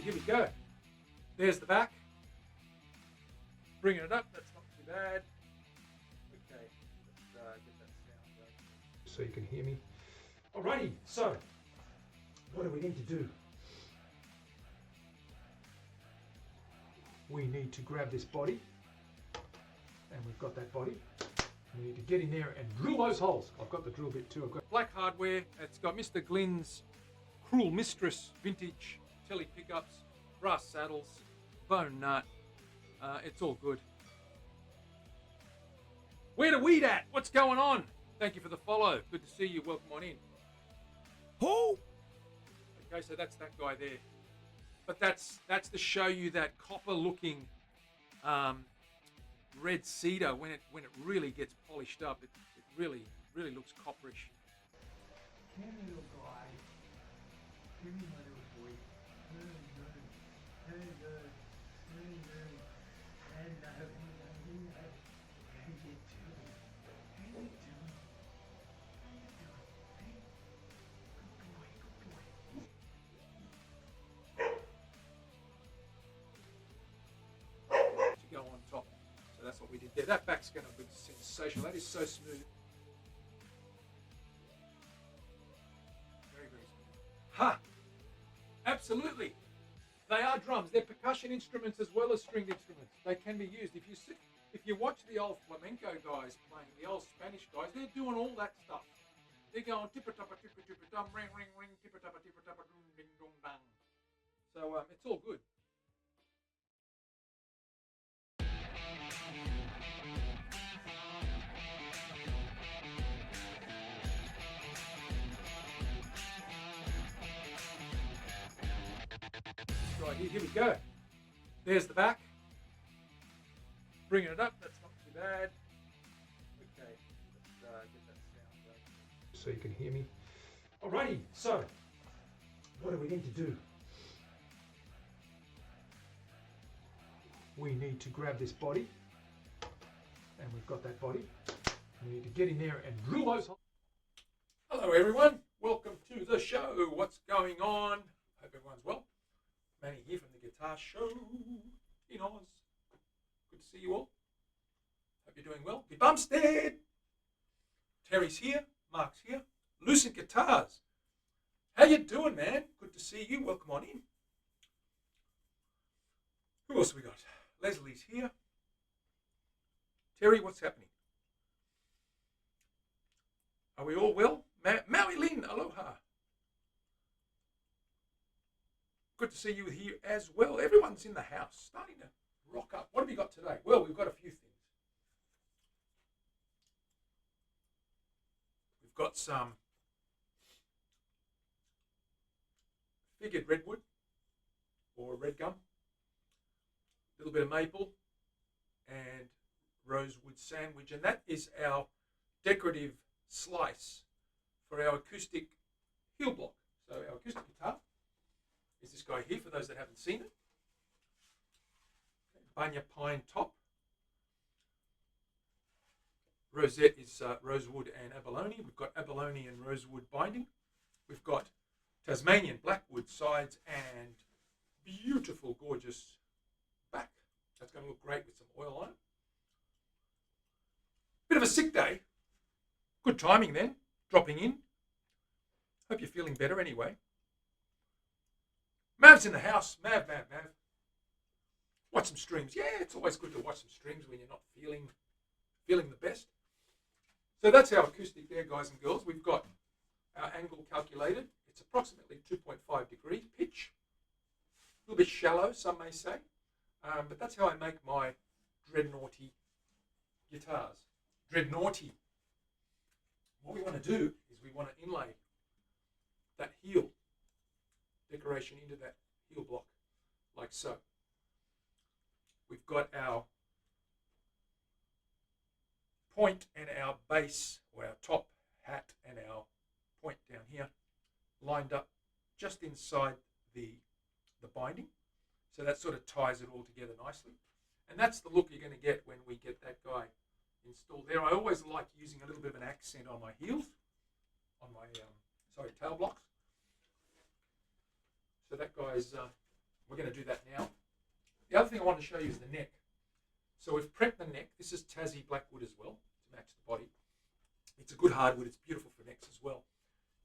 here we go. There's the back. Bringing it up, that's not too bad. Okay, let's get that sound going so you can hear me. Alrighty, so what do we need to do? We need to grab this body, and we've got that body. We need to get in there and drill those holes. I've got the drill bit too. I've got black hardware. It's got Mr. Glynn's Cruel Mistress vintage telly pickups, brass saddles, bone nut. It's all good. Where the weed at? What's going on? Thank you for the follow. Good to see you. Welcome on in. Who? Okay, so that's that guy there. But that's to show you that copper-looking red cedar when it really gets polished up. It really looks copperish. Come here, little guy. Come here, my little boy. Go on top. So that's what we did there. That back's going to be sensational. That is so smooth. Very smooth. Ha! Absolutely. They are drums. They're percussion instruments as well as stringed instruments. They can be used. If you watch the old flamenco guys playing, the old Spanish guys, they're doing all that stuff. They're going tippa-tappa, tippa-tippa-dum, ring, ring, ring, tippa-tappa, tippa-tappa, dum, ding, dong, dang. So it's all good. Right, here we go. There's the back. Bringing it up, that's not too bad. Okay, let's get that sound going so you can hear me. Alrighty, so what do we need to do? We need to grab this body, and we've got that body. We need to get in there and drill those holes. Hello everyone, welcome to the show. What's going on? Hope everyone's well. Manny here from the Guitarshow in Oz. Good to see you all. Hope you're doing well. Be Bumstead. Terry's here. Mark's here. Lucid Guitars. How you doing, man? Good to see you. Welcome on in. Who else have we got? Leslie's here. Terry, what's happening? Are we all well? Maui Lynn, aloha. Good to see you here as well. Everyone's in the house, starting to rock up. What have we got today? Well, we've got a few things. We've got some figured redwood or red gum, a little bit of maple, and rosewood sandwich, and that is our decorative slice for our acoustic heel block. So our acoustic guitar is this guy here, for those that haven't seen it. Bunya pine top. Rosette is rosewood and abalone. We've got abalone and rosewood binding. We've got Tasmanian blackwood sides and beautiful, gorgeous back. That's going to look great with some oil on it. Bit of a sick day. Good timing then, dropping in. Hope you're feeling better anyway. Mav's in the house. Mav. Watch some streams. Yeah, it's always good to watch some streams when you're not feeling the best. So that's our acoustic there, guys and girls. We've got our angle calculated. It's approximately 2.5 degree pitch. A little bit shallow, some may say. But that's how I make my dreadnoughty guitars. Dreadnoughty. What we want to do is we want to inlay that heel decoration into that heel block, like so. We've got our point and our base, or our top hat and our point down here, lined up just inside the binding. So that sort of ties it all together nicely. And that's the look you're going to get when we get that guy installed there. I always like using a little bit of an accent on my heels, on my tail blocks. So that guy's we're going to do that now. The other thing I want to show you is the neck. So we've prepped the neck. This is Tassie blackwood as well to match the body. It's a good hardwood. It's beautiful for necks as well.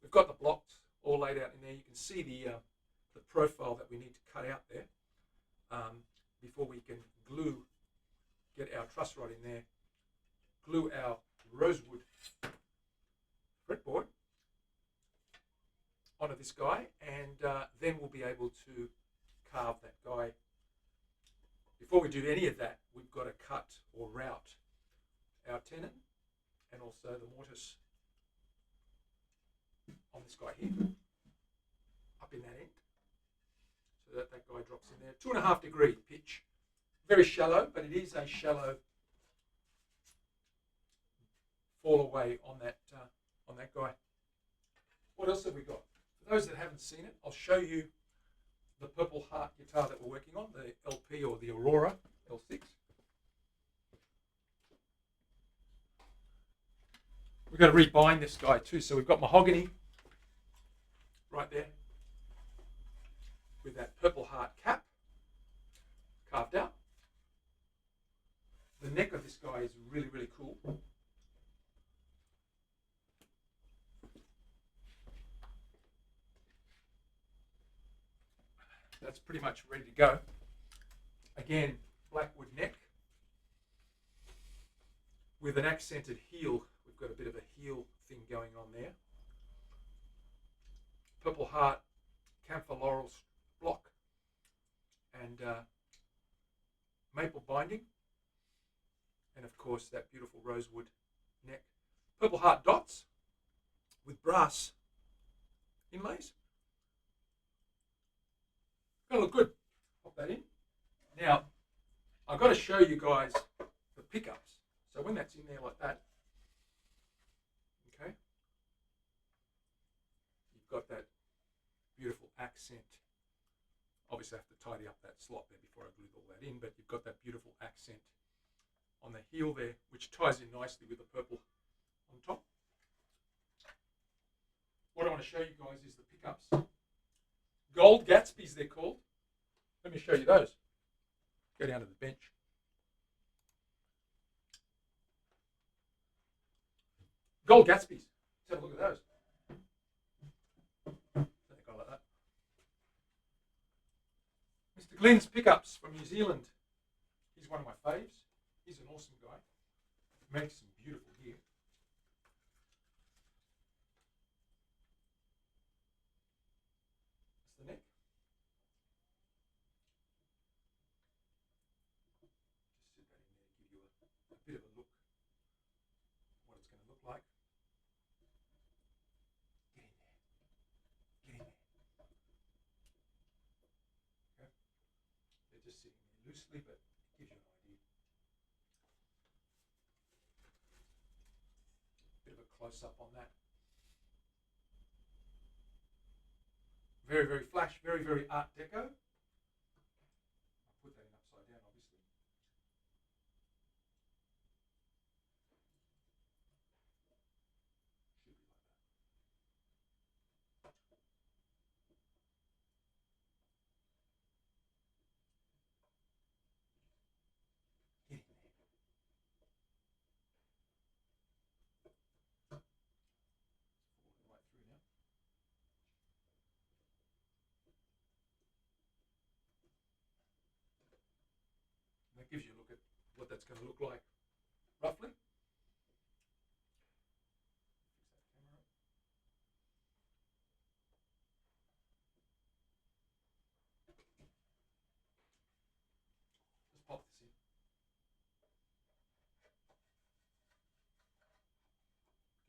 We've got the blocks all laid out in there. You can see the profile that we need to cut out there before we can get our truss rod in there, glue our rosewood fretboard onto this guy, and then we'll be able to carve that guy. Before we do any of that, we've got to cut or route our tenon and also the mortise on this guy here, up in that end, so that that guy drops in there. 2.5 degree pitch, very shallow, but it is a shallow fall away on that guy. What else have we got? For those that haven't seen it, I'll show you the Purple Heart guitar that we're working on, the LP or the Aurora L6. We've got to rebind this guy too, so we've got mahogany right there with that Purple Heart cap carved out. The neck of this guy is really, really cool. That's pretty much ready to go. Again, blackwood neck with an accented heel. We've got a bit of a heel thing going on there. Purple Heart camphor laurel block and maple binding, and of course that beautiful rosewood neck. Purple Heart dots with brass inlays. Gonna look good. Pop that in. Now, I've got to show you guys the pickups. So when that's in there like that, okay, you've got that beautiful accent. Obviously, I have to tidy up that slot there before I glue all that in, but you've got that beautiful accent on the heel there, which ties in nicely with the purple on top. What I want to show you guys is the pickups. Gold Gatsby's, they're called. Let me show you those. Go down to the bench. Gold Gatsby's. Let's have a look at those. Go like that. Mr. Glenn's pickups from New Zealand. He's one of my faves. He's an awesome guy. Makes some beautiful gear. That's the neck. Just sit that in there to give you a bit of a look what it's going to look like. Get in there. Get in there. Okay. They're just sitting there loosely, but it gives you an idea. Bit of a close-up on that. Very, very flash, very, very Art Deco. I'll put that in upside down, obviously. Should be like that. Get in there. Walking right through now. That gives you a look at what that's going to look like, roughly. Just pop this in.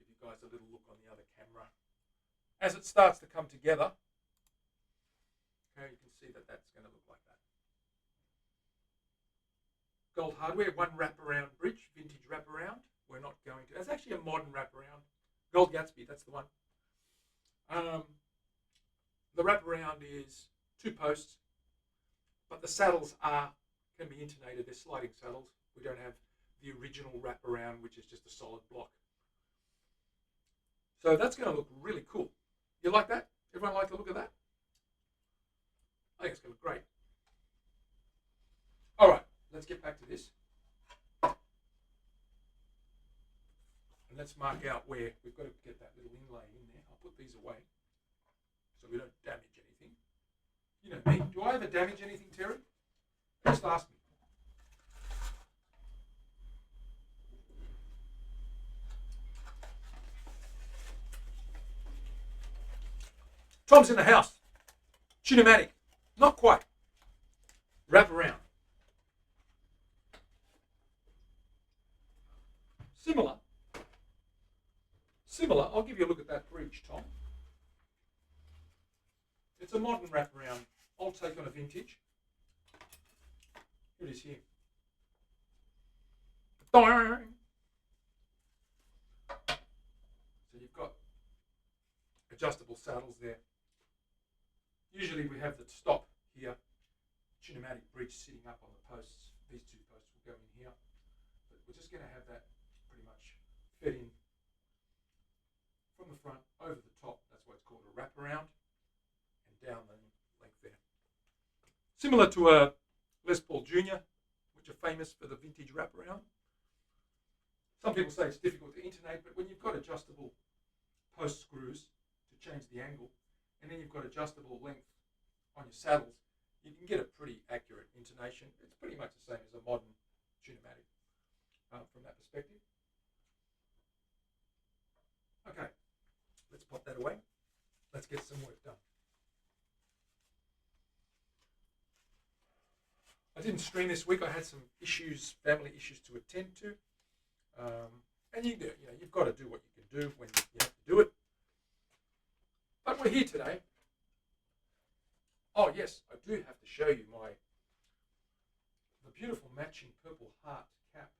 Give you guys a little look on the other camera. As it starts to come together, okay, you can see that that's going to look like that. Gold hardware, one wraparound bridge, vintage wraparound. We're not going to. It's actually a modern wraparound. Gold Gatsby, that's the one. The wraparound is 2 posts, but the saddles can be intonated. They're sliding saddles. We don't have the original wraparound, which is just a solid block. So that's going to look really cool. You like that? Everyone like the look of that? I think it's going to look great. let's get back to this. And let's mark out where we've got to get that little inlay in there. I'll put these away so we don't damage anything. You know me. Do I ever damage anything, Terry? Just ask me. Tom's in the house. Tunematic. Not quite. Wrap around. Similar. I'll give you a look at that bridge, Tom. It's a modern wraparound. I'll take on a vintage. Here it is here. So you've got adjustable saddles there. Usually we have the stop here, tunematic bridge sitting up on the posts. These two posts will go in here. But we're just going to have that pretty much fed in from the front over the top. That's why it's called a wraparound, and down the length there. Similar to a Les Paul Jr., which are famous for the vintage wraparound. Some people say it's difficult to intonate, but when you've got adjustable post screws to change the angle, and then you've got adjustable length on your saddles, you can get a pretty accurate intonation. It's pretty much the same as a modern tunematic from that perspective. Okay, let's pop that away. Let's get some work done. I didn't stream this week. I had some issues, family issues to attend to. And you've got to do what you can do when you have to do it. But we're here today. Oh yes, I do have to show you the beautiful matching purple heart cap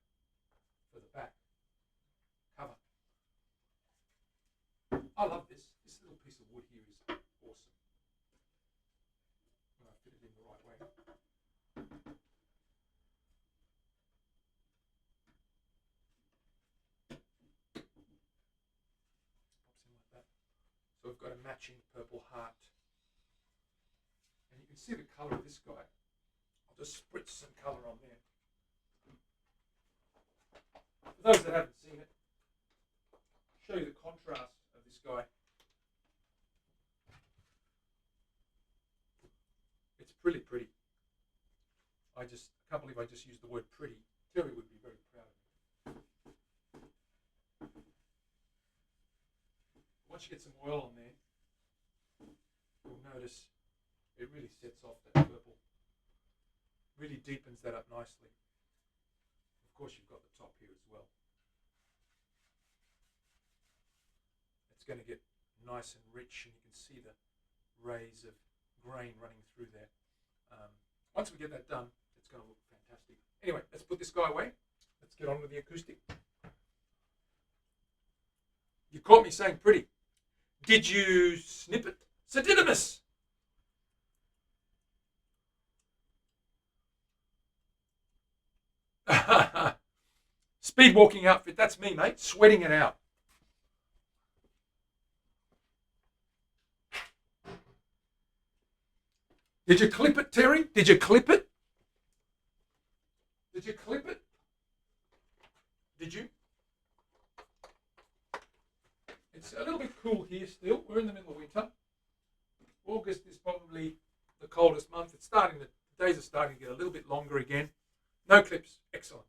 for the back cover. I love this. This little piece of wood here is awesome. When I fit it in the right way. Pops in like that. So we've got a matching purple heart. And you can see the colour of this guy. I'll just spritz some colour on there. For those that haven't seen it, I'll show you the contrast of this guy. It's pretty. I can't believe I just used the word pretty. Terry would be very proud of me. Once you get some oil on there, you'll notice it really sets off that purple. Really deepens that up nicely. Of course, you've got the top here as well. It's going to get nice and rich, and you can see the rays of grain running through there. Once we get that done, it's going to look fantastic. Anyway, let's put this guy away. Let's get on with the acoustic. You caught me saying pretty. Did you snip it? Sedidimus! Speed walking outfit, that's me, mate. Sweating it out. Did you clip it, Terry? Did you clip it? Did you clip it? Did you? It's a little bit cool here still. We're in the middle of winter. August is probably the coldest month. The days are starting to get a little bit longer again. No clips. Excellent.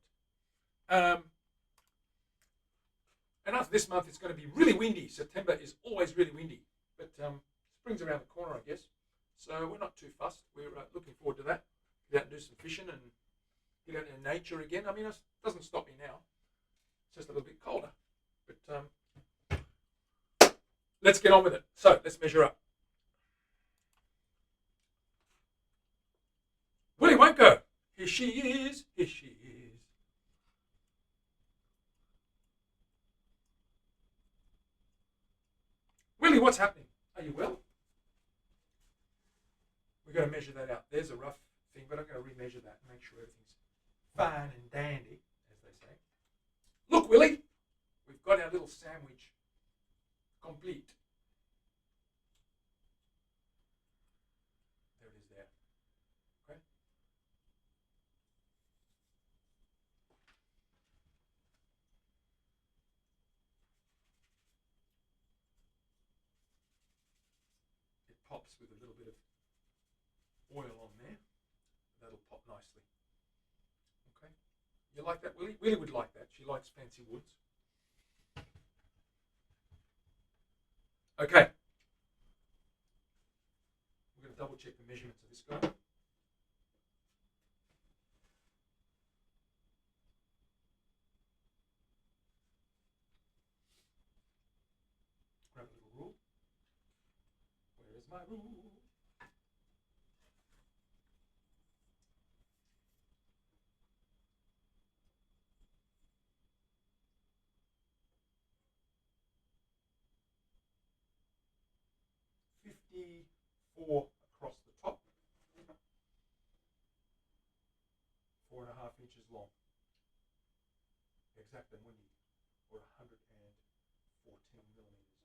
And after this month, it's going to be really windy. September is always really windy. But spring's around the corner, I guess. So we're not too fussed. We're looking forward to that. Get out and do some fishing and get out in nature again. I mean, it doesn't stop me now. It's just a little bit colder. But let's get on with it. So let's measure up. Willie won't go. Here she is. Here she is. Willie, what's happening? Are you well? We're going to measure that out. There's a rough thing, but I'm going to remeasure that and make sure everything's fine and dandy, as they say. Look, Willie, we've got our little sandwich complete. There it is there. Okay. pops with a little bit of oil on there. That'll pop nicely. Okay. You like that, Willie? Willie would like that. She likes fancy woods. Okay. We're going to double check the measurements of this guy. Grab a little rule. Where is my rule? .54 across the top, 4.5 inches long. Exact and windy, or 114 millimeters.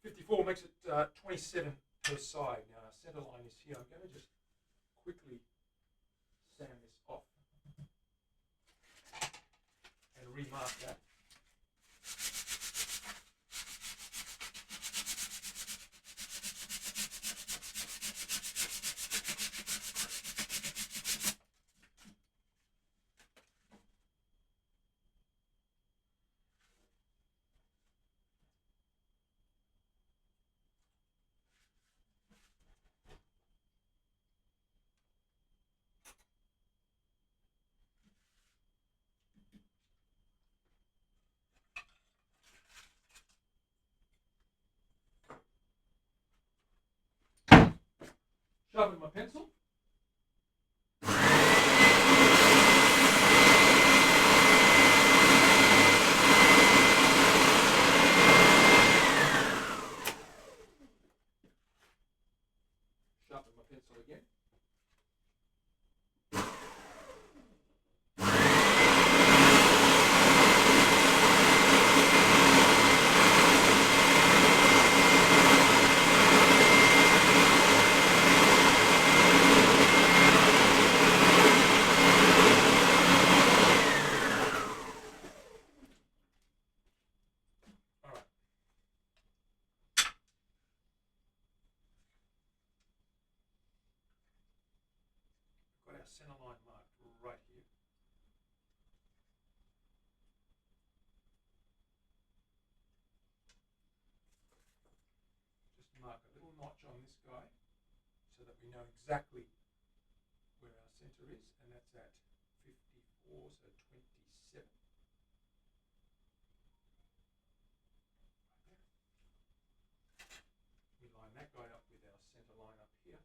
54 makes it 27 per side. Now our center line is here. I'm going to just quickly sand this off and remark that. Sharpen my pencil. Sharpen my pencil again. Center line marked right here. Just mark a little notch on this guy so that we know exactly where our center is, and that's at 54, so 27. We line that guy up with our center line up here,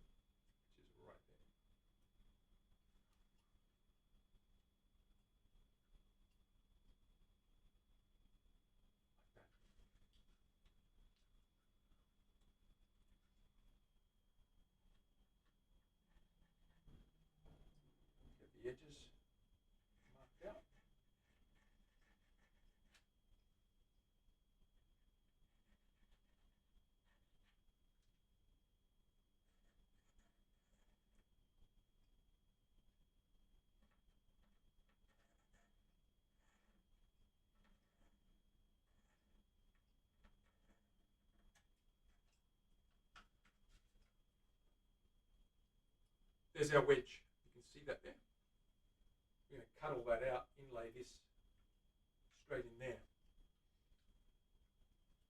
which is right there. Get the edges marked out. There's our wedge. You can see that there. We're going to cut all that out, inlay this straight in there.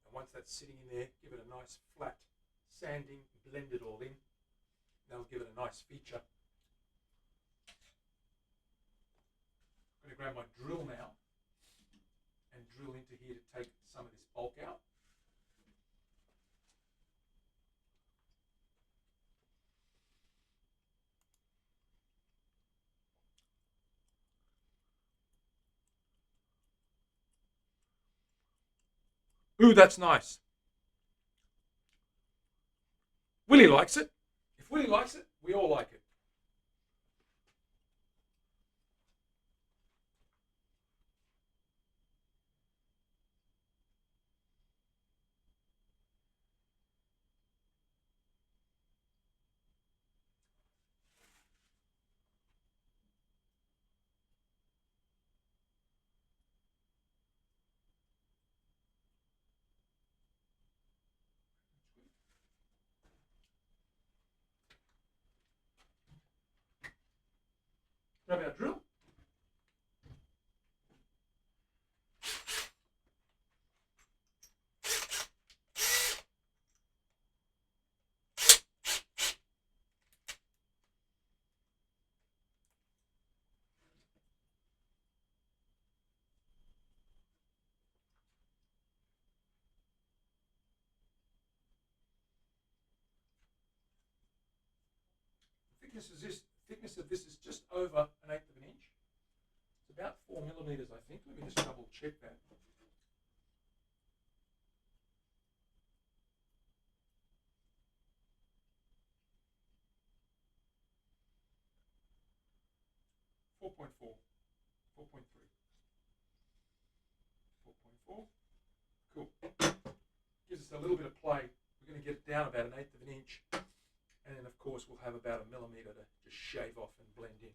And once that's sitting in there, give it a nice flat sanding, blend it all in. That'll give it a nice feature. I'm going to grab my drill now and drill into here to take some of this bulk out. Ooh, that's nice. Willie likes it. If Willie likes it, we all like it. Grab our drill. Thickness of this is just over 1/8 of an inch. It's about 4 millimeters, I think. Let me just double check that. Four 4.3. 4.4. Cool. Gives us a little bit of play. We're going to get it down about 1/8 of an inch. And then, of course, we'll have about 1 millimeter to just shave off and blend in.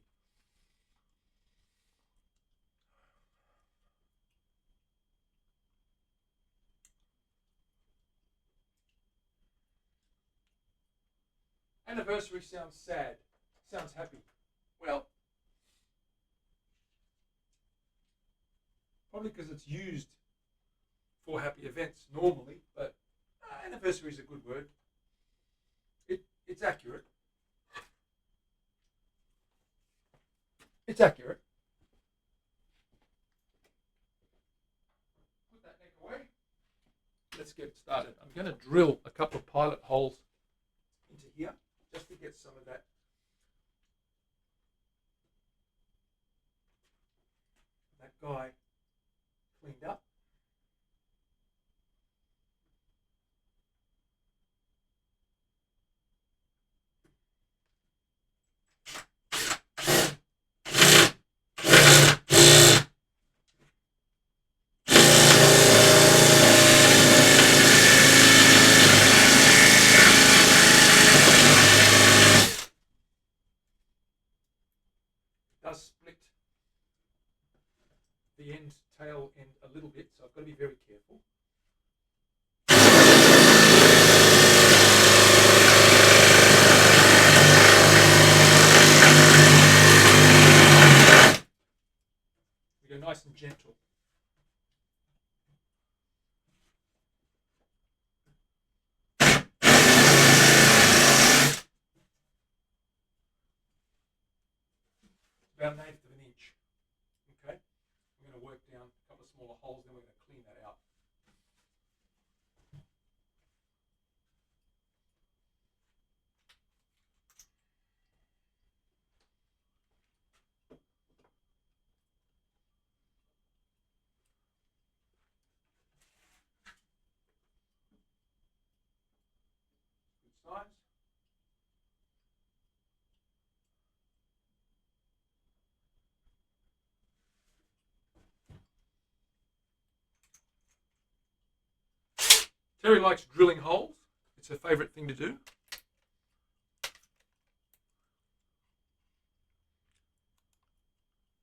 Anniversary sounds sad. Sounds happy. Well, probably because it's used for happy events normally, but anniversary is a good word. It's accurate. It's accurate. Put that neck away. Let's get started. I'm going to drill a couple of pilot holes into here just to get some of that guy cleaned up. Does split the tail end a little bit, so I've got to be very careful. We go nice and gentle. About 1/8 of an inch. Okay, we're going to work down a couple of smaller holes, then we're going to clean that out. Good size. Terry likes drilling holes. It's her favourite thing to do.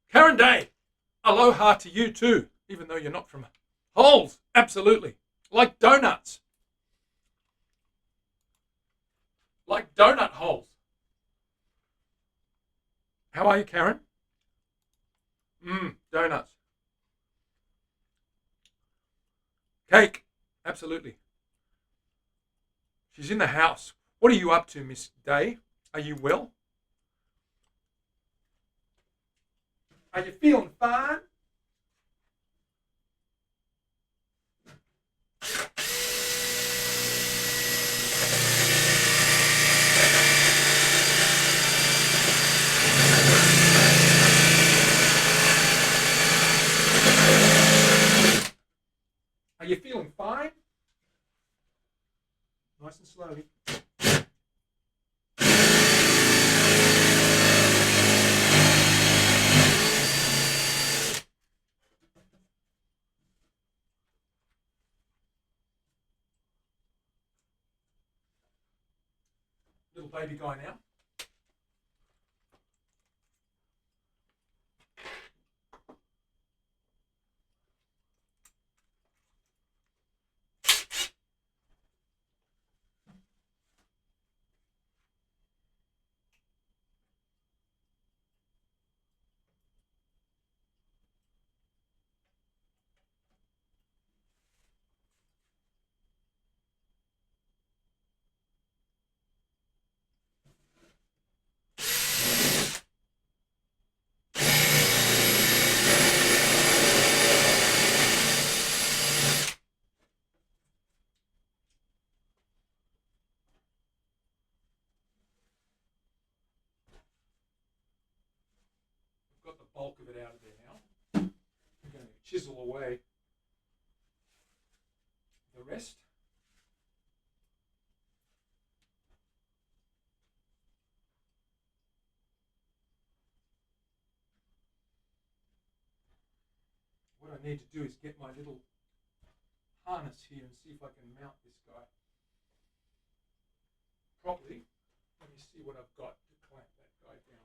Karen Day, aloha to you too, even though you're not from holes. Absolutely. Like donuts. Like donut holes. How are you, Karen? Donuts. Cake. Absolutely. She's in the house. What are you up to, Miss Day? Are you well? Are you feeling fine? Are you feeling fine? Nice and slowly. Little baby guy now. bulk of it out of there now. I'm going to chisel away the rest. What I need to do is get my little harness here and see if I can mount this guy properly. Let me see what I've got to clamp that guy down.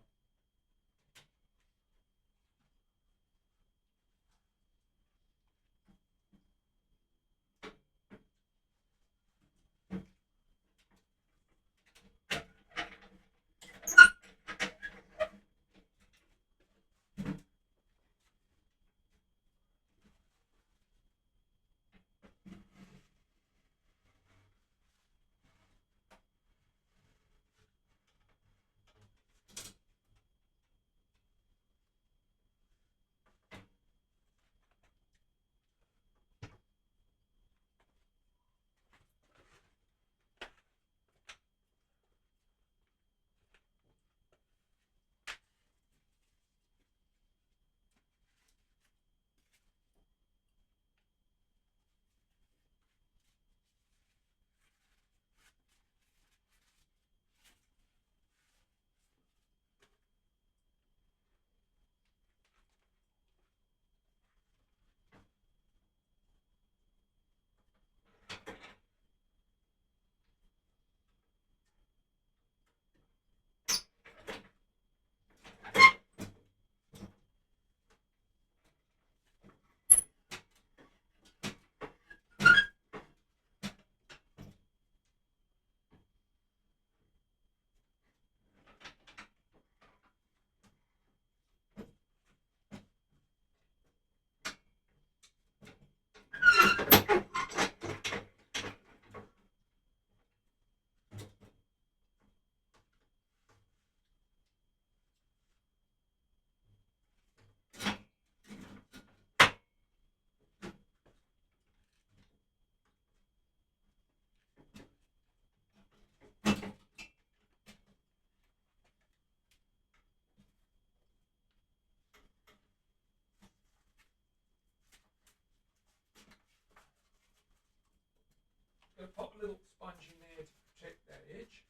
Going to pop a little sponge in there to protect that edge.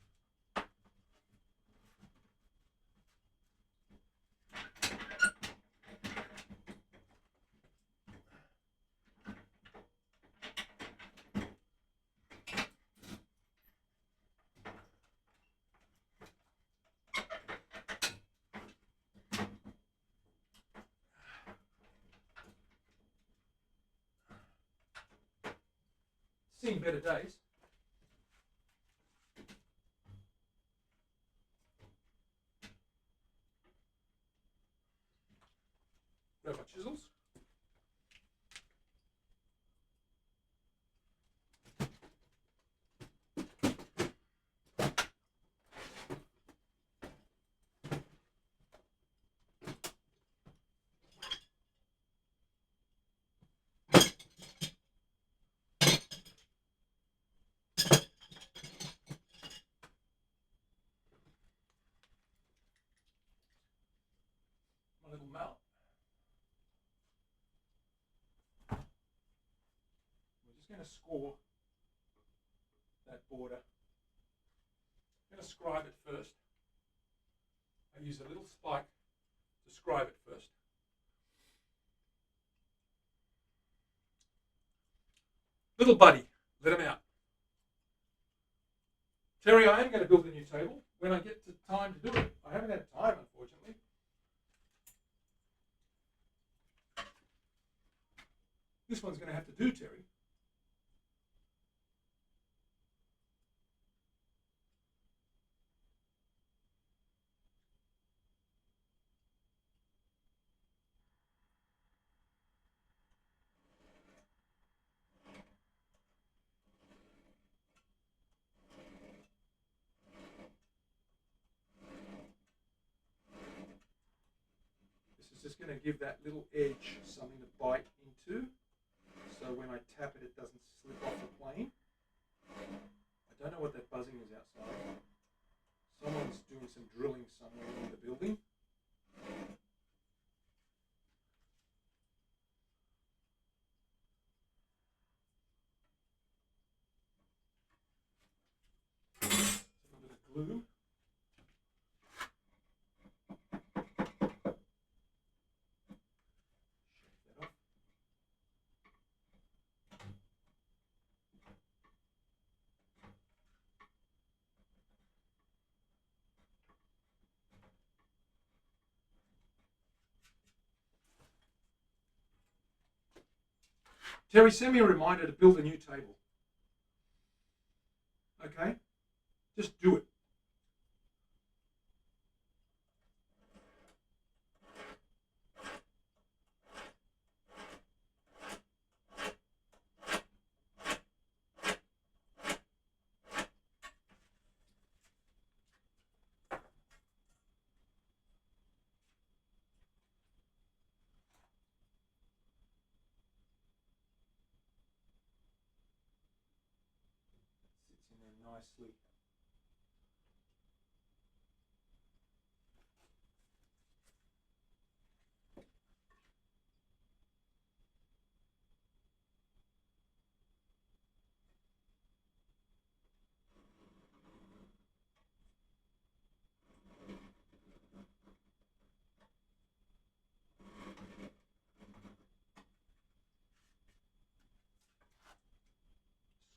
Seen better days. Grab my chisels. My little mallet. We're just going to score that border. I'm going to scribe it first. I use a little spike to scribe it first. Little buddy, let him out. Terry, I am going to build a new table when I get to time to do it. I haven't had time, unfortunately. This one's going to have to do, Terry. This is just going to give that little edge something to bite into, so when I tap it, it doesn't slip off the plane. I don't know what that buzzing is outside. Someone's doing some drilling somewhere in the building. glue. Shake that off. Terry, send me a reminder to build a new table. Okay? Just do it. Sits in there nicely.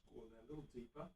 Score that a little deeper.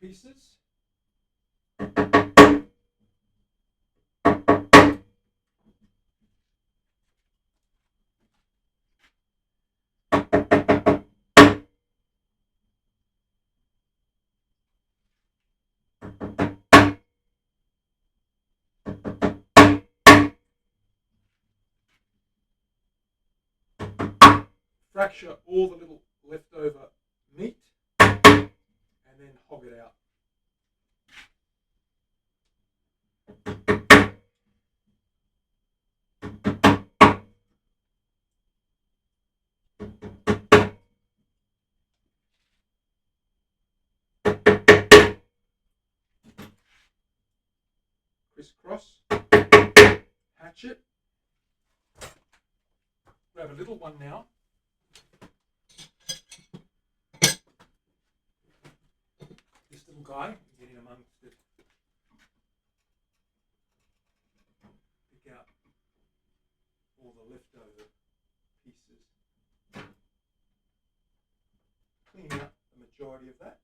pieces. Fracture all the little leftover meat and then hog it out. Crisscross, hatchet. Grab a little one now. This little guy, get in amongst it. Pick out all the leftover pieces. Clean out the majority of that.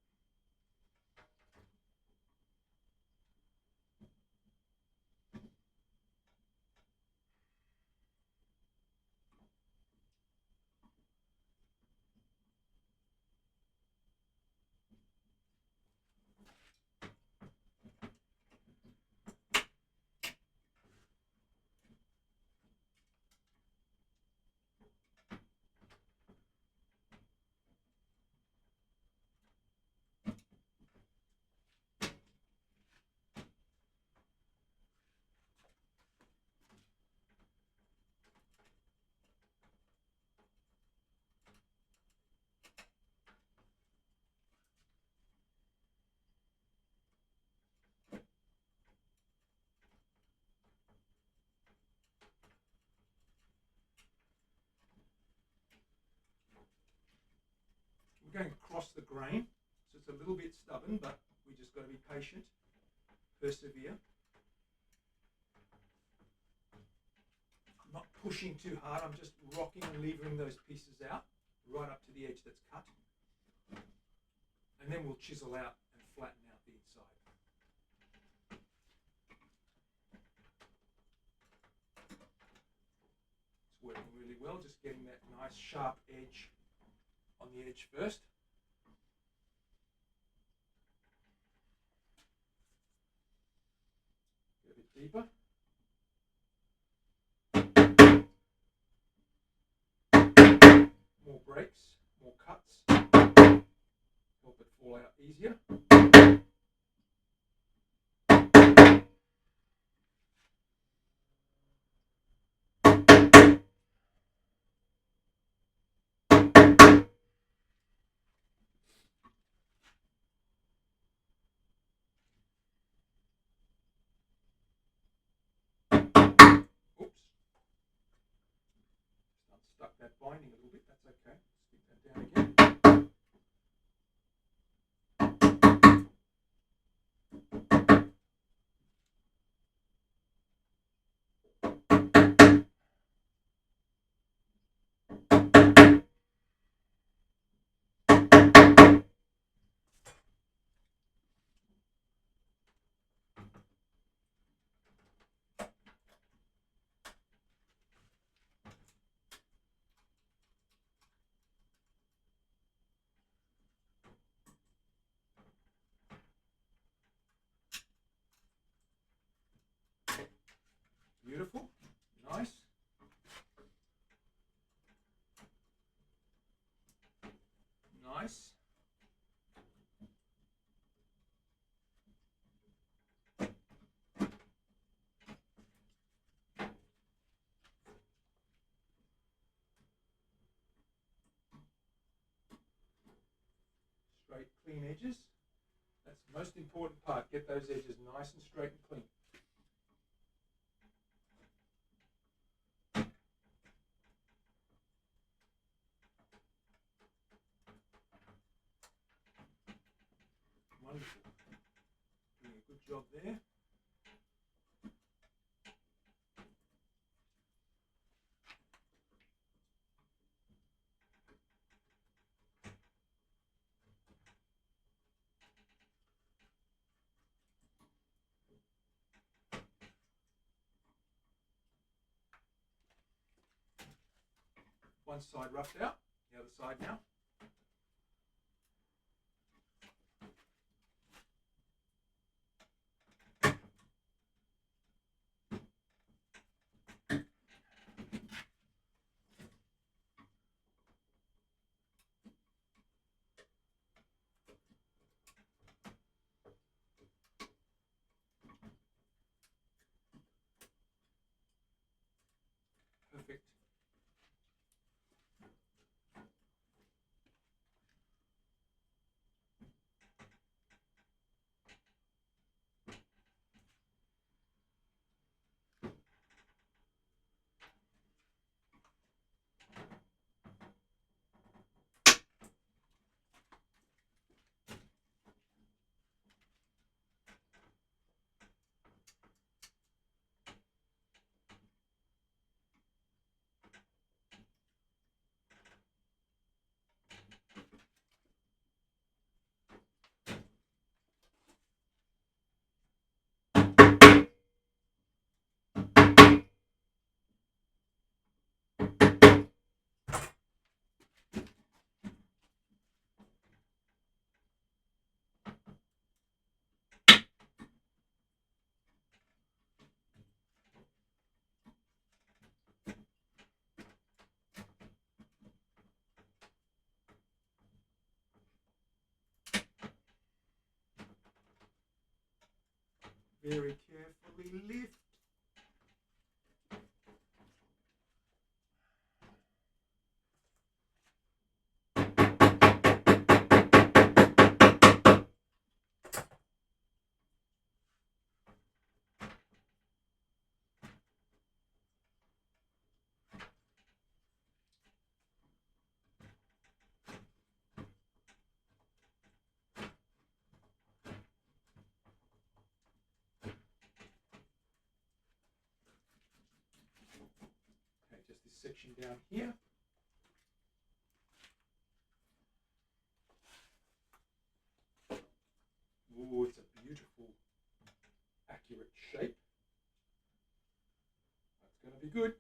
We're going across the grain, so it's a little bit stubborn, but we just got to be patient, persevere. I'm not pushing too hard, I'm just rocking and levering those pieces out right up to the edge that's cut. And then we'll chisel out and flatten out the inside. It's working really well, just getting that nice sharp edge on the edge first. Go a bit deeper. More breaks, more cuts. Help it fall out easier. Stuck that binding a little bit, that's okay. Stick that down again. Beautiful, nice. Nice. Straight, clean edges. That's the most important part. Get those edges nice and straight and clean. Wonderful. Doing a good job there. One side roughed out, the other side now. Perfect. Very carefully lift. Just this section down here. Ooh, it's a beautiful, accurate shape. That's going to be good.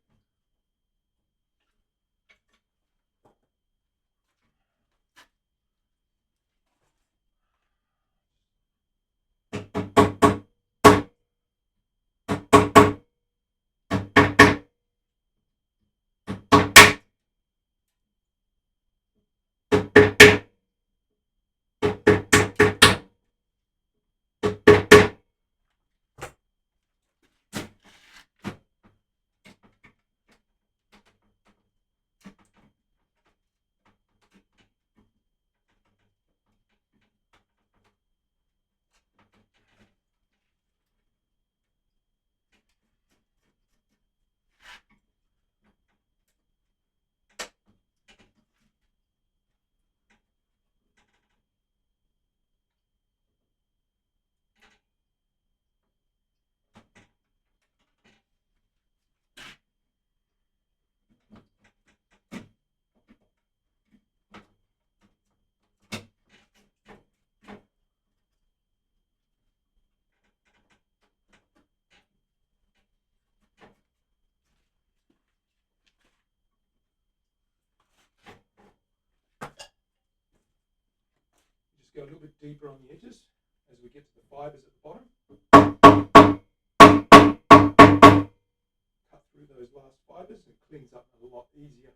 Go a little bit deeper on the edges as we get to the fibres at the bottom. Cut through those last fibres and it cleans up a lot easier.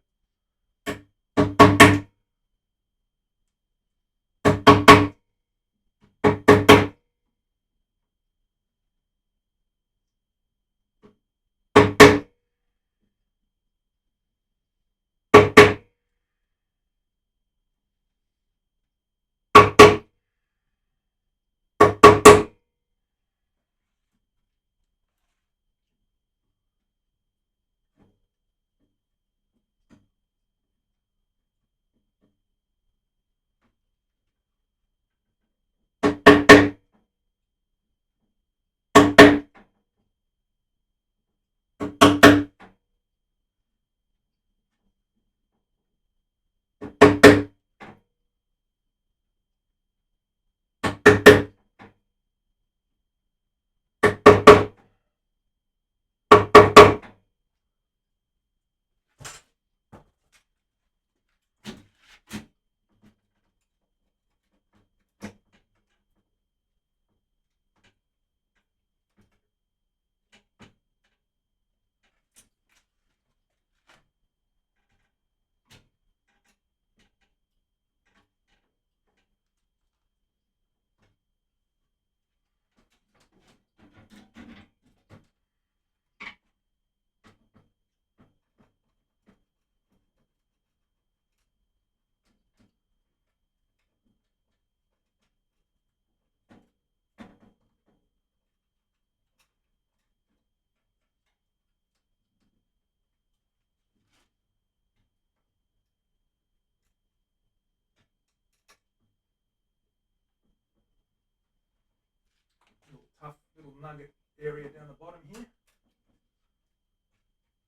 nugget area down the bottom here.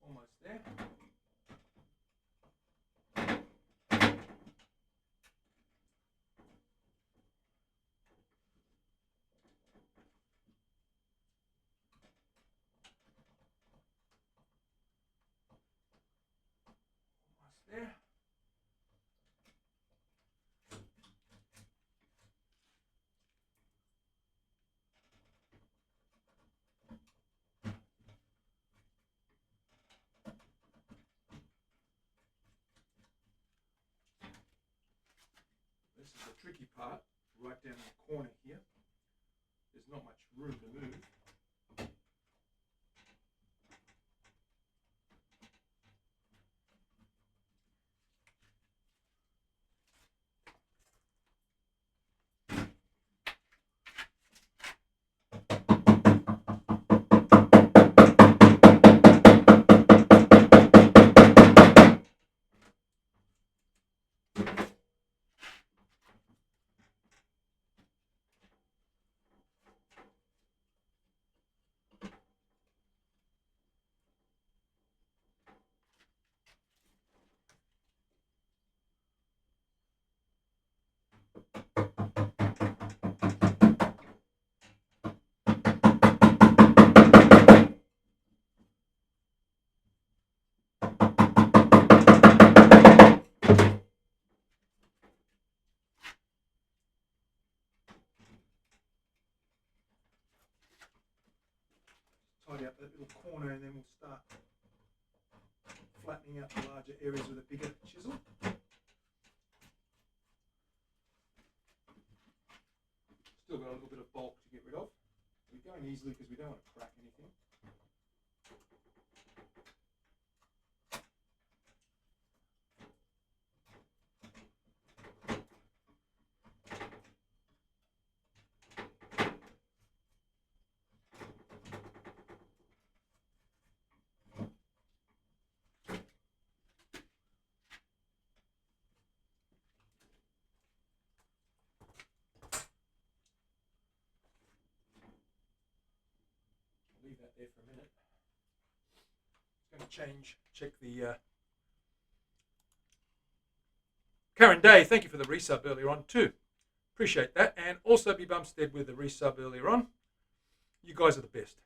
Almost there. There. This is the tricky part, right down in the corner here. There's not much room to move. Tidy up that little corner and then we'll start flattening out the larger areas with a bigger chisel. Still got a little bit of bulk to get rid of. We're going easily because we don't want to crack anything. Leave that there for a minute. It's going to change. Check the Karen Day, thank you for the resub earlier on too. Appreciate that. And also B Bumstead with the resub earlier on. You guys are the best.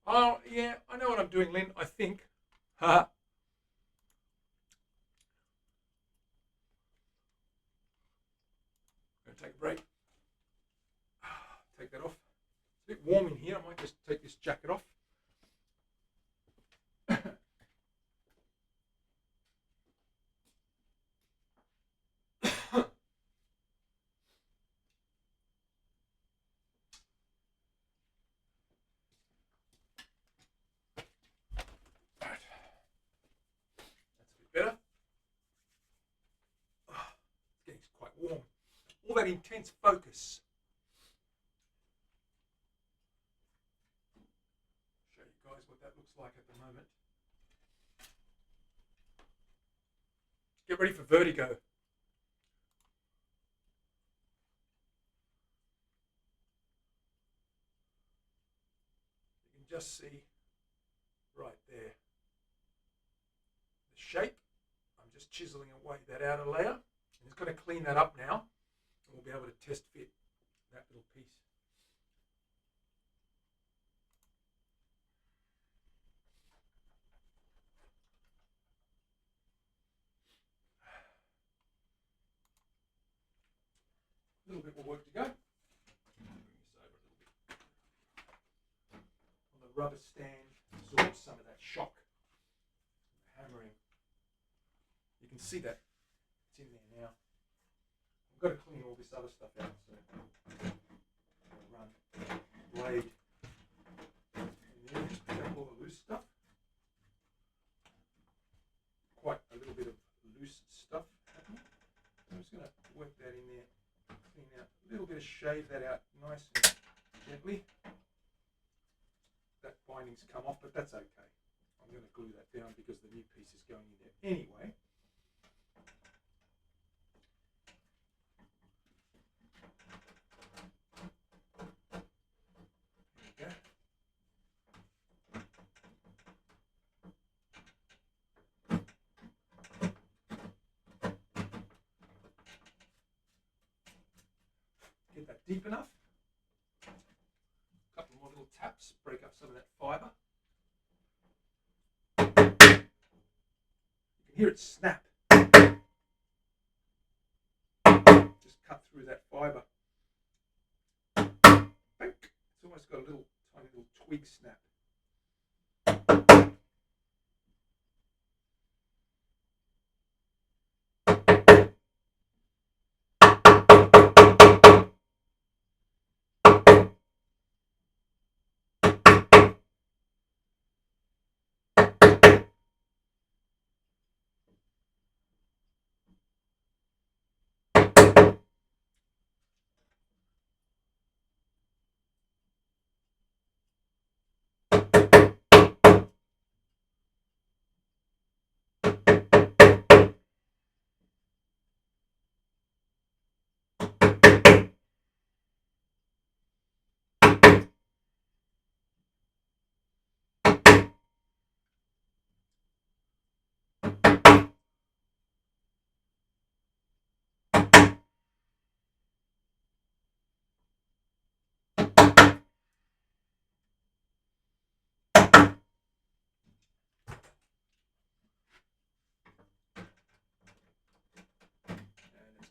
Oh yeah, I know what I'm doing, Lynn. I think. Haha. Take a break. Take that off. It's a bit warm in here. I might just take this jacket off. Right. That's a bit better. It's getting quite warm. All that intense focus. Show you guys what that looks like at the moment. Get ready for vertigo. You can just see right there the shape. I'm just chiseling away that outer layer. I'm just going to clean that up now. We'll be able to test fit that little piece. A little bit more work to go. Bring this over a little bit. On the rubber stand, absorb some of that shock. Hammering. You can see that it's in there now. I've got to clean all this other stuff out, so I'll run blade in there, just pick up all the loose stuff. Quite a little bit of loose stuff happening. I'm just going to work that in there, clean out a little bit of shave that out nice and gently. That binding's come off, but that's okay. I'm I'm going to glue that down because the new piece is going in there anyway. There we go. Get that deep enough. A couple more little taps, break up some of that fibre. You can hear it snap. Just cut through that fibre. It's almost got a little tiny little twig snap.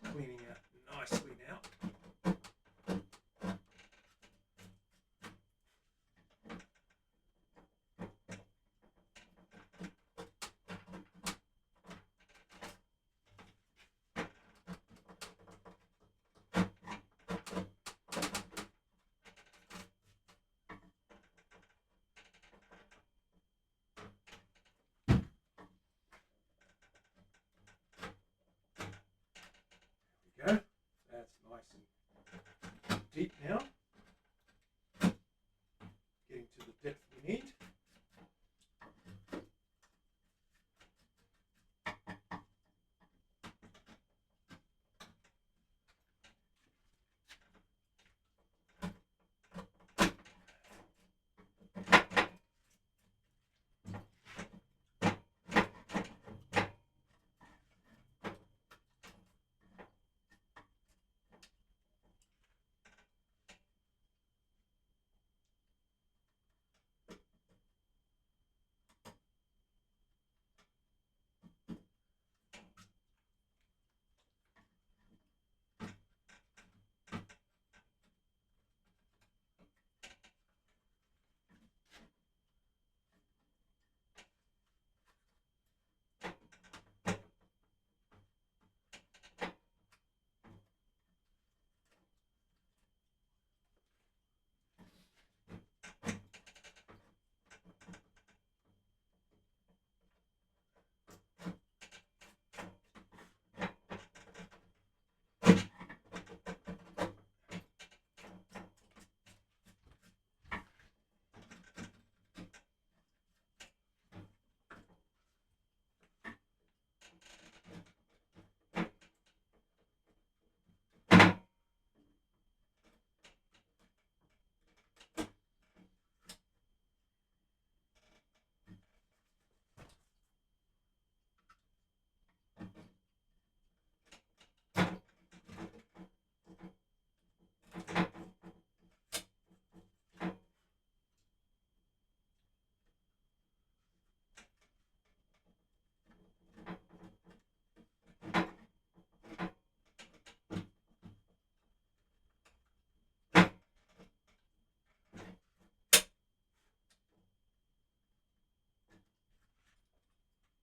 Cleaning out nicely now. There we go. That's nice and deep now. Getting to the depth we need.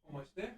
Almost there.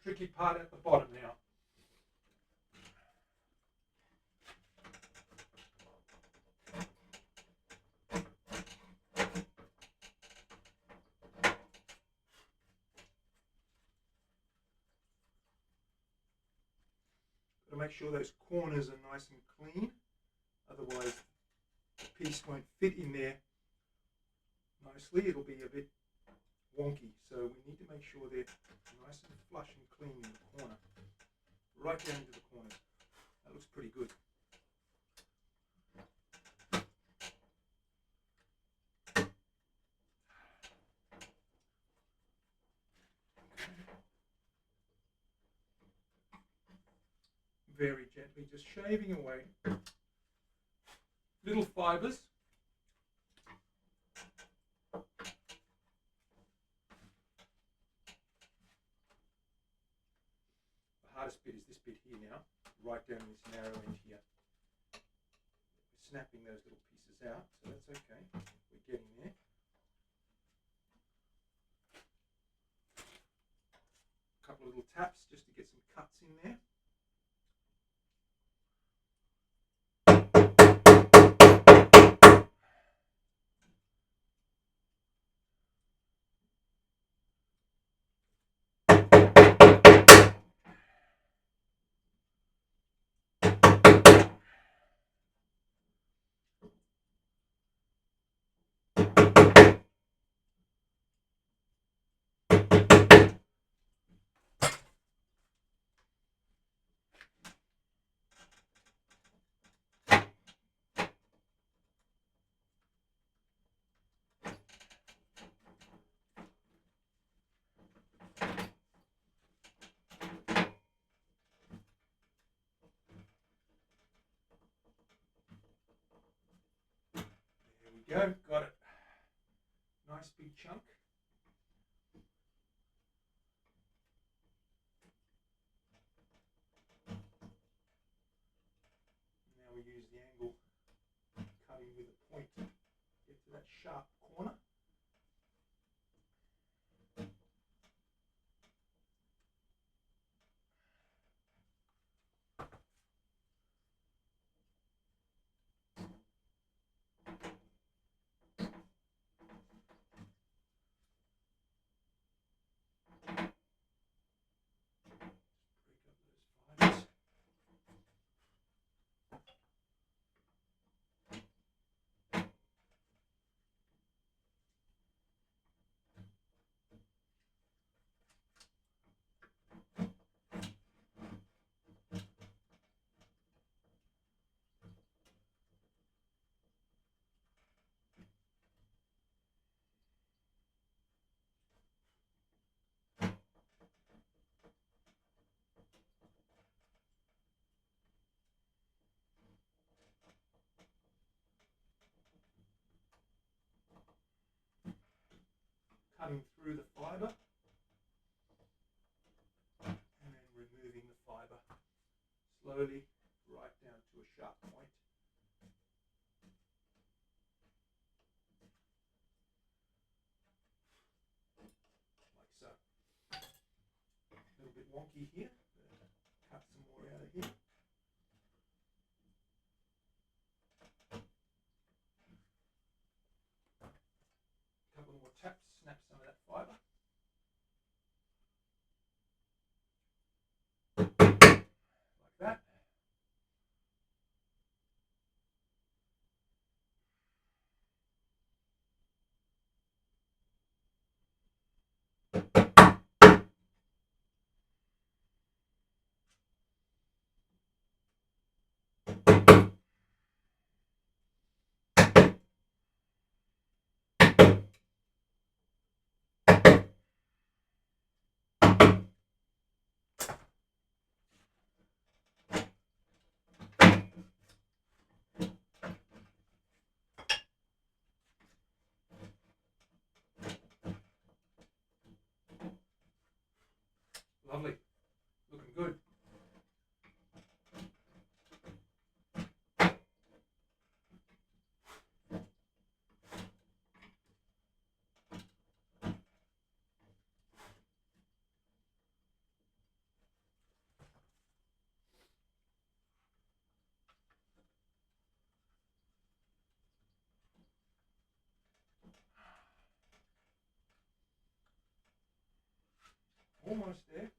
tricky part at the bottom now. Got to make sure those corners are nice and clean, otherwise the piece won't fit in there nicely. It'll be a bit wonky, so we need to make sure they're nice and flush and clean in the corner, right down into the corners. That looks pretty good. Very gently, just shaving away little fibers. The hardest bit is this bit here now, right down this narrow end here. We're snapping those little pieces out, so that's okay. We're getting there. A couple of little taps just to get some cuts in there. Go, got it. Nice big chunk. Now we use the angle cutting with a point to get to that sharp corner. Cutting through the fibre and then removing the fibre slowly right down to a sharp point. Like so. A little bit wonky here, cut some more out of here. A couple more taps, snap some of that fibre. Like that. Lovely, looking good. almost there.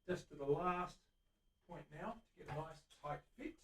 Just to the last point now to get a nice tight fit.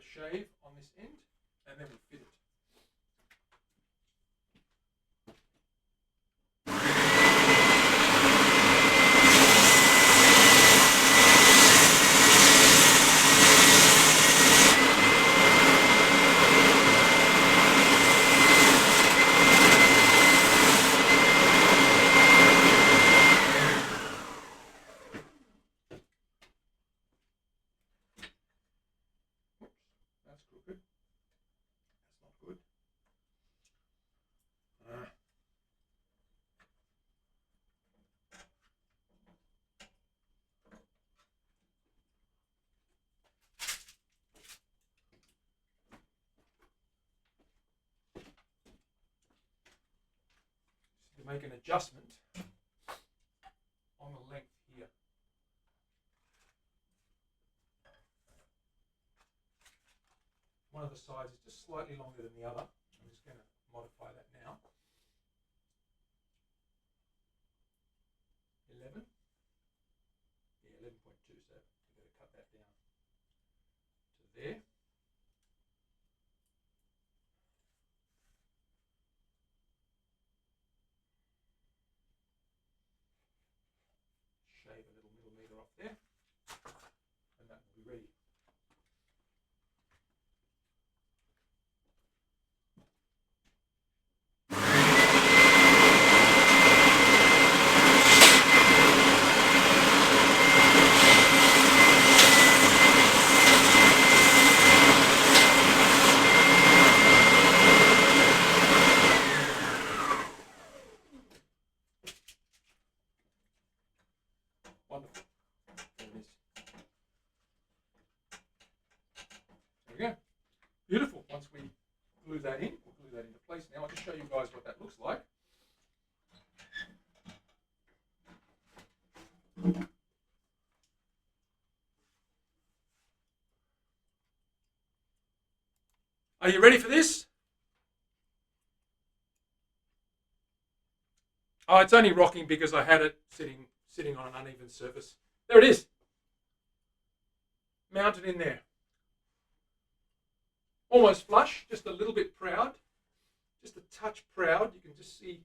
Shave on this end, and then we'll fit it. That's crooked. That's not good. So to make an adjustment on the length here. One of the sides is just slightly longer than the other. I'm just going to modify that now. 11. Yeah, 11.2. So we've got to cut that down to there. Shave a little millimetre off there, and that will be ready. Wonderful. There it is. There we go. Beautiful. Once we glue that in, we'll glue that into place now. I'll just show you guys what that looks like. Are you ready for this? Oh, it's only rocking because I had it sitting on an uneven surface. There it is. Mounted in there. Almost flush, just a little bit proud. Just a touch proud. You can just see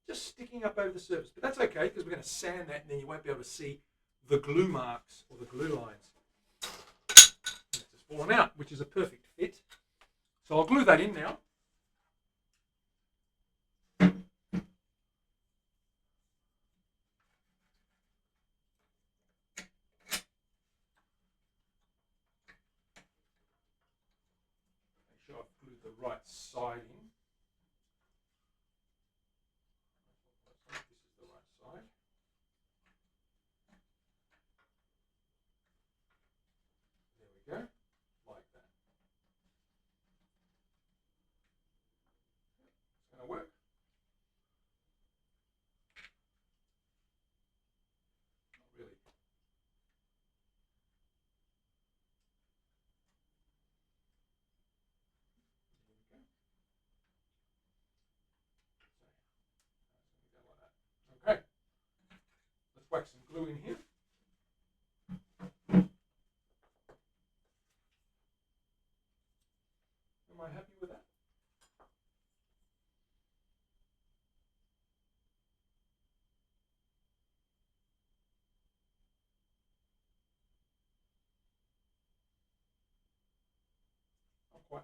just sticking up over the surface. But that's okay because we're going to sand that and then you won't be able to see the glue marks or the glue lines. It's just fallen out, which is a perfect fit. So I'll glue that in now. Make sure I've glued the right side in. whack some glue in here. Am I happy with that? Not quite.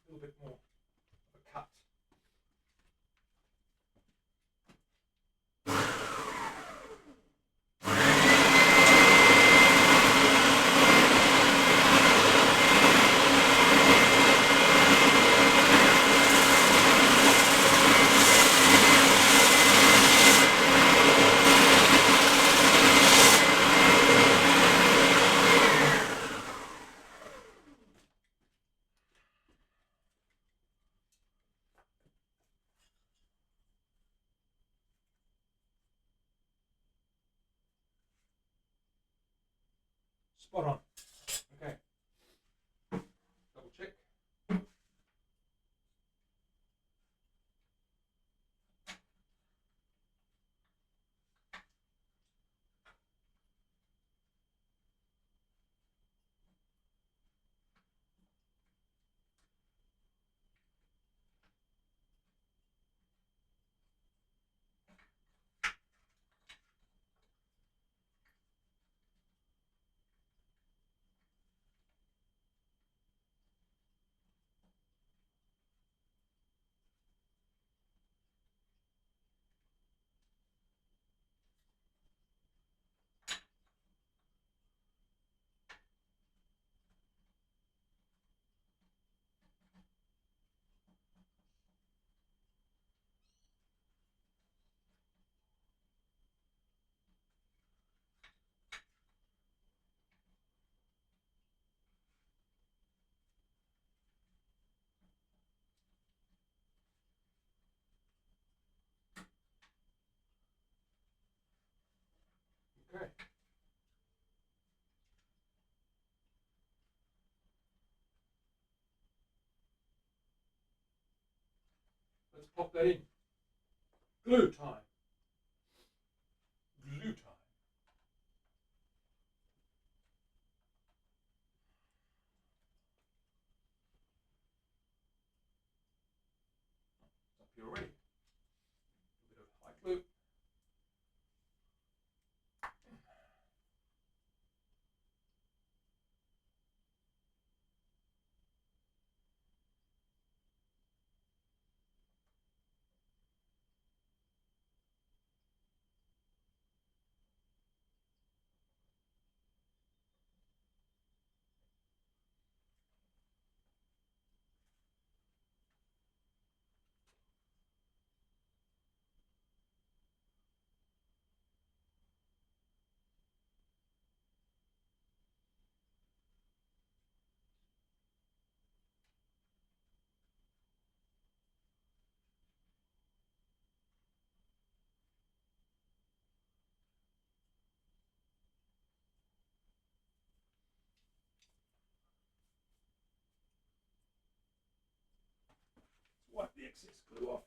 A little bit more of a cut. Spot on. Okay. Double check. Okay. Let's pop that in. Glue time. Glue time. It's up here already. A bit of high glue. Wipe the excess glue off.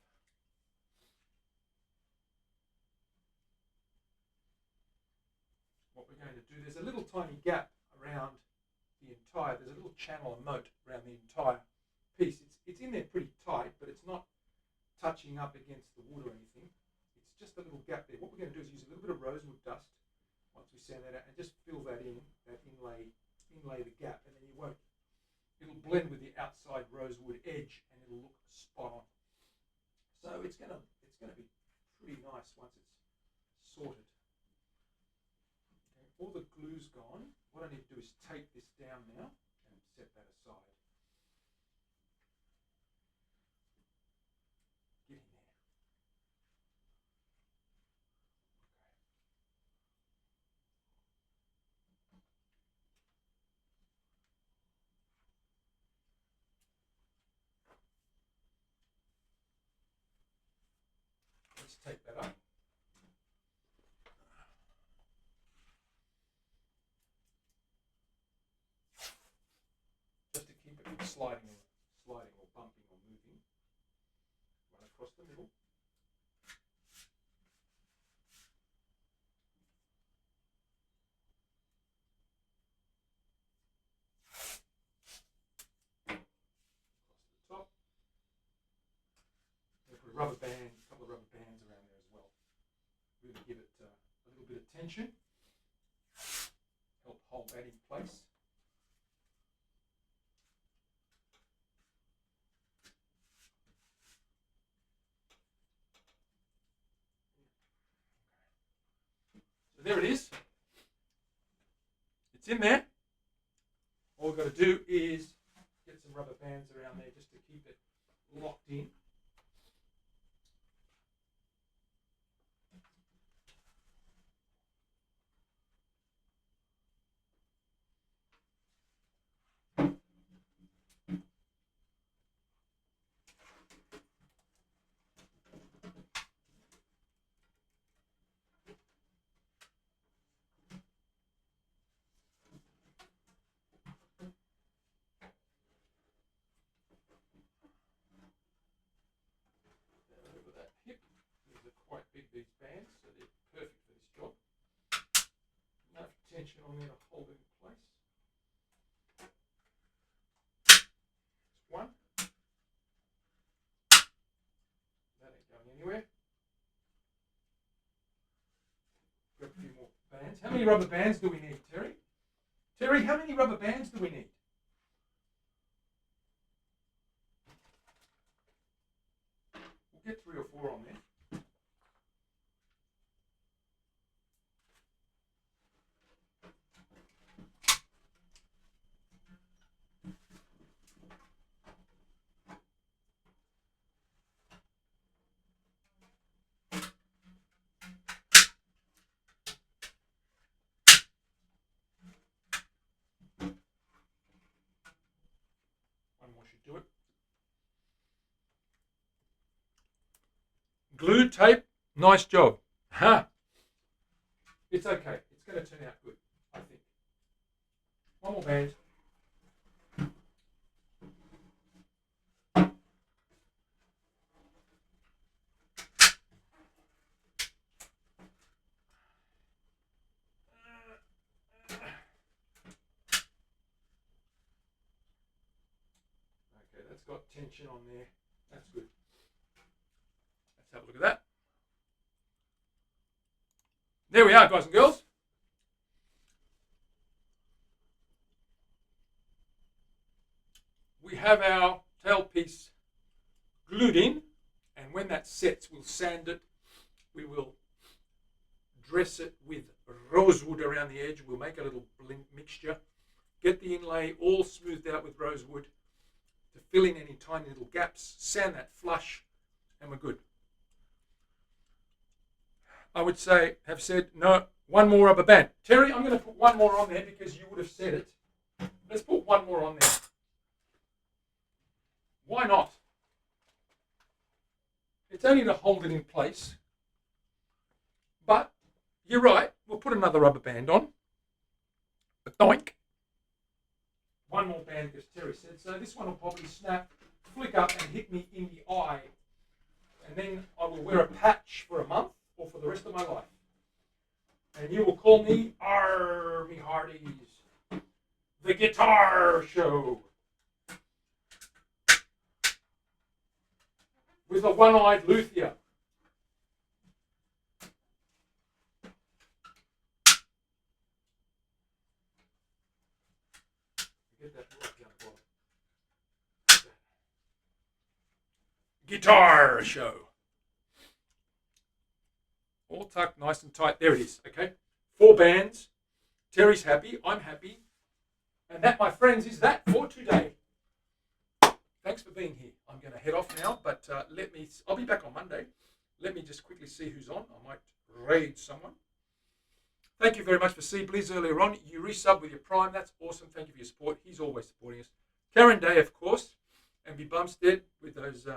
What we're going to do, there's a little tiny gap around the entire, there's a little channel, a moat around the entire piece. It's in there pretty tight, but it's not touching up against the wood or anything. It's just a little gap there. What we're going to do is use a little bit of rosewood dust once we sand that out and just fill that in, that inlay the gap, and then it'll blend with the outside rosewood edge and it'll look spot on. So it's gonna be pretty nice once it's sorted. Okay, all the glue's gone. What I need to do is tape this down now and set that aside. Get in there. Let's take that up. Just to keep it from sliding or bumping or moving. Run across the middle. Across the top. Put a rubber band, a couple of rubber bands around there as well. Really give it a little bit of tension. Help hold that in place. So there it is. It's in there. All we've got to do is get some rubber bands around there just to keep it locked in. Over that hip. These are quite big, these bands, so they're perfect for this job. Enough tension on there to hold it in place. That's one. That ain't going anywhere. Grab a few more bands. How many rubber bands do we need, Terry? Terry, how many rubber bands do we need? We'll get 3 or 4 on there. One more should do it. Glue tape, nice job. Ha! It's okay. It's going to turn out good, I think. One more band. Okay, that's got tension on there. That's good. Let's have a look at that. There we are, guys and girls. We have our tailpiece glued in, and when that sets, we'll sand it. We will dress it with rosewood around the edge. We'll make a little blend mixture. Get the inlay all smoothed out with rosewood to fill in any tiny little gaps. Sand that flush, and we're good. I would say, have said, no, one more rubber band. Terry, I'm going to put one more on there because you would have said it. Let's put one more on there. Why not? It's only to hold it in place. But you're right. We'll put another rubber band on. A doink. One more band, because Terry said so. This one will probably snap, flick up, and hit me in the eye. And then I will wear a patch for a month or for the rest of my life. And you will call me Army Hardy's, the Guitar Show. With a one-eyed luthier. Get that right down the bottom. Guitar Show. All tucked nice and tight. There it is. Okay. 4 bands. Terry's happy. I'm happy. And that, my friends, is that for today. Thanks for being here. I'm going to head off now, but I'll be back on Monday. Let me just quickly see who's on. I might raid someone. Thank you very much for C Blizz earlier on. You resub with your Prime. That's awesome. Thank you for your support. He's always supporting us. Karen Day, of course, and B Bumstead with those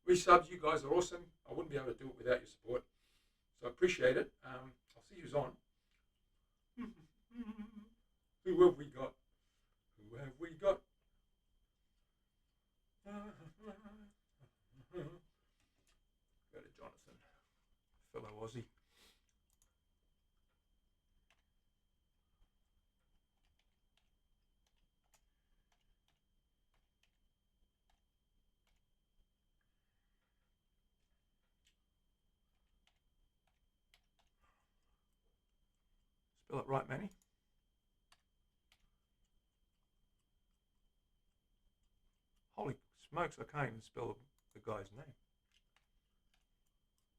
resubs. You guys are awesome. I wouldn't be able to do it without your support. So I appreciate it. I'll see who's on. Who have we got? Who have we got? Go to Jonathan, fellow Aussie. Spell it right, Manny. Holy smokes, I can't even spell the guy's name.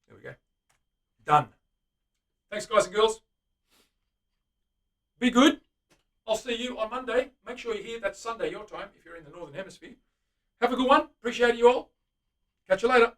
There we go. Done. Thanks, guys and girls. Be good. I'll see you on Monday. Make sure you're here. That's Sunday, your time, if you're in the Northern Hemisphere. Have a good one. Appreciate you all. Catch you later.